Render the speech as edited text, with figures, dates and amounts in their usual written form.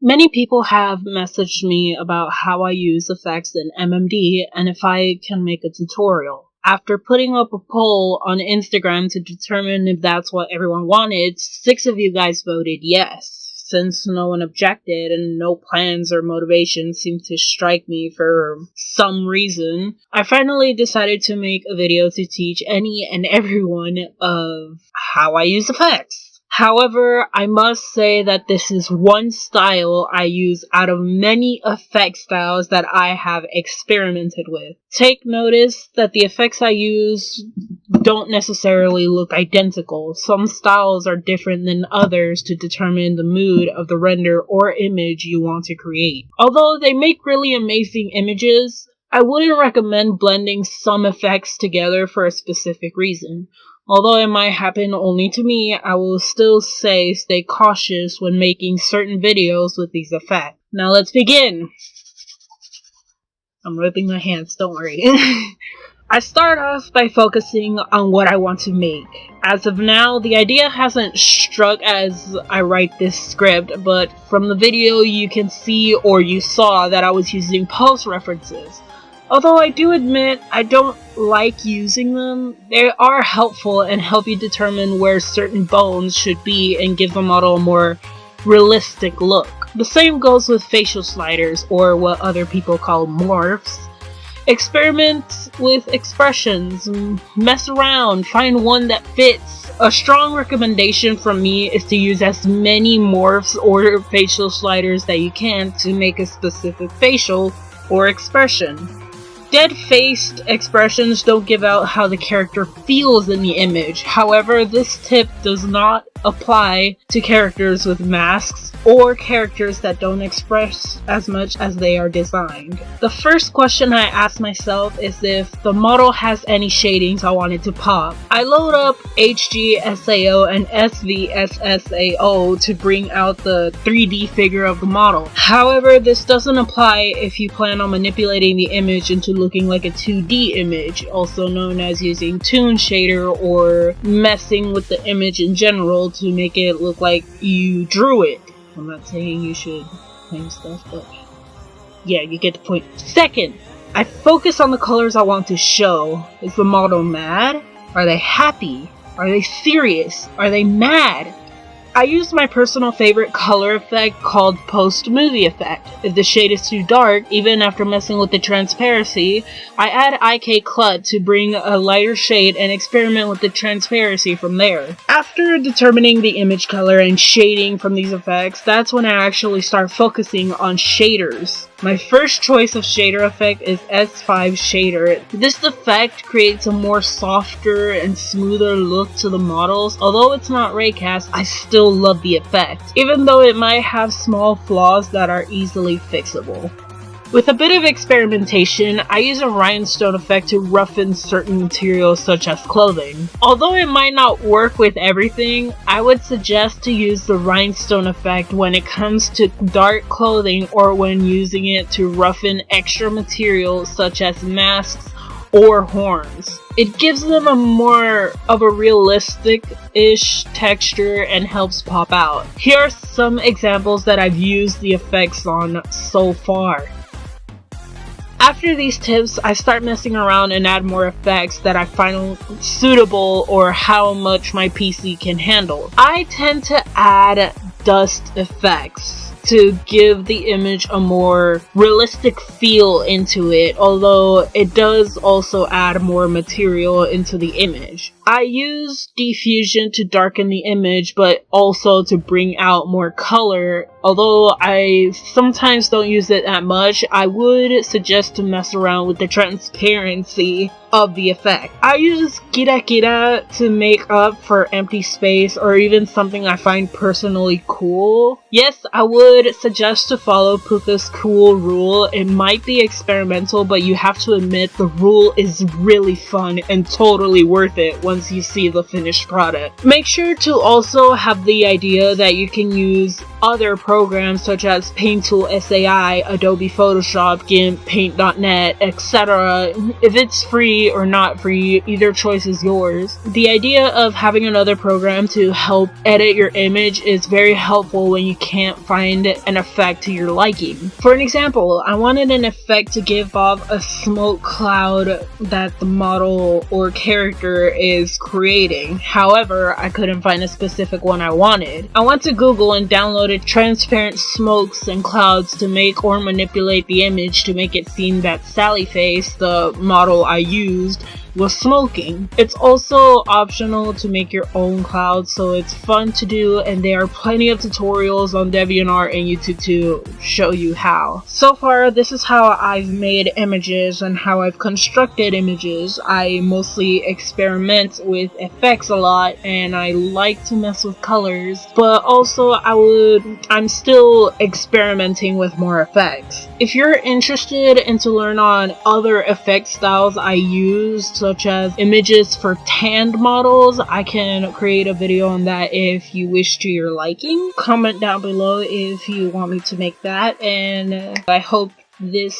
Many people have messaged me about how I use effects in MMD and if I can make a tutorial. After putting up a poll on Instagram to determine if that's what everyone wanted, 6 of you guys voted yes. Since no one objected and no plans or motivation seemed to strike me for some reason, I finally decided to make a video to teach any and everyone of how I use effects. However, I must say that this is one style I use out of many effect styles that I have experimented with. Take notice that the effects I use don't necessarily look identical. Some styles are different than others to determine the mood of the render or image you want to create. Although they make really amazing images, I wouldn't recommend blending some effects together for a specific reason. Although it might happen only to me, I will still say stay cautious when making certain videos with these effects. Now let's begin! I'm ripping my hands, don't worry. I start off by focusing on what I want to make. As of now, the idea hasn't struck as I write this script, but from the video you can see or you saw that I was using pose references. Although I do admit I don't like using them, they are helpful and help you determine where certain bones should be and give the model a more realistic look. The same goes with facial sliders, or what other people call morphs. Experiment with expressions, mess around, find one that fits. A strong recommendation from me is to use as many morphs or facial sliders that you can to make a specific facial or expression. Dead-faced expressions don't give out how the character feels in the image. However, this tip does not apply to characters with masks or characters that don't express as much as they are designed. The first question I ask myself is if the model has any shadings I wanted to pop. I load up HGSAO and SVSSAO to bring out the 3D figure of the model. However, this doesn't apply if you plan on manipulating the image into looking like a 2D image, also known as using toon shader or messing with the image in general to make it look like you drew it. I'm not saying you should claim stuff, but yeah, you get the point. Second, I focus on the colors I want to show. Is the model mad? Are they happy? Are they serious? Are they mad? I use my personal favorite color effect called post-movie effect. If the shade is too dark, even after messing with the transparency, I add IK CLUT to bring a lighter shade and experiment with the transparency from there. After determining the image color and shading from these effects, that's when I actually start focusing on shaders. My first choice of shader effect is S5 shader. This effect creates a more softer and smoother look to the models. Although it's not raycast, I still love the effect, even though it might have small flaws that are easily fixable. With a bit of experimentation, I use a rhinestone effect to roughen certain materials such as clothing. Although it might not work with everything, I would suggest to use the rhinestone effect when it comes to dark clothing or when using it to roughen extra materials such as masks or horns. It gives them a more of a realistic-ish texture and helps pop out. Here are some examples that I've used the effects on so far. After these tips, I start messing around and add more effects that I find suitable or how much my PC can handle. I tend to add dust effects to give the image a more realistic feel into it, although it does also add more material into the image. I use diffusion to darken the image, but also to bring out more color. Although I sometimes don't use it that much, I would suggest to mess around with the transparency of the effect. I use Kira Kira to make up for empty space or even something I find personally cool. Yes, I would suggest to follow Puka's cool rule. It might be experimental, but you have to admit the rule is really fun and totally worth it once you see the finished product. Make sure to also have the idea that you can use other programs such as Paint Tool SAI, Adobe Photoshop, GIMP, Paint.net, etc. If it's free, free or not free, either choice is yours. The idea of having another program to help edit your image is very helpful when you can't find an effect to your liking. For an example, I wanted an effect to give off a smoke cloud that the model or character is creating. However, I couldn't find a specific one I wanted. I went to Google and downloaded transparent smokes and clouds to make or manipulate the image to make it seem that Sally Face, the model I used, was smoking. It's also optional to make your own clouds, so it's fun to do, and there are plenty of tutorials on DeviantArt and YouTube to show you how. So far, this is how I've made images and how I've constructed images. I mostly experiment with effects a lot, and I like to mess with colors, but also I'm still experimenting with more effects. If you're interested in to learn on other effect styles I use, such as images for tanned models, I can create a video on that if you wish to your liking. Comment down below if you want me to make that, and I hope this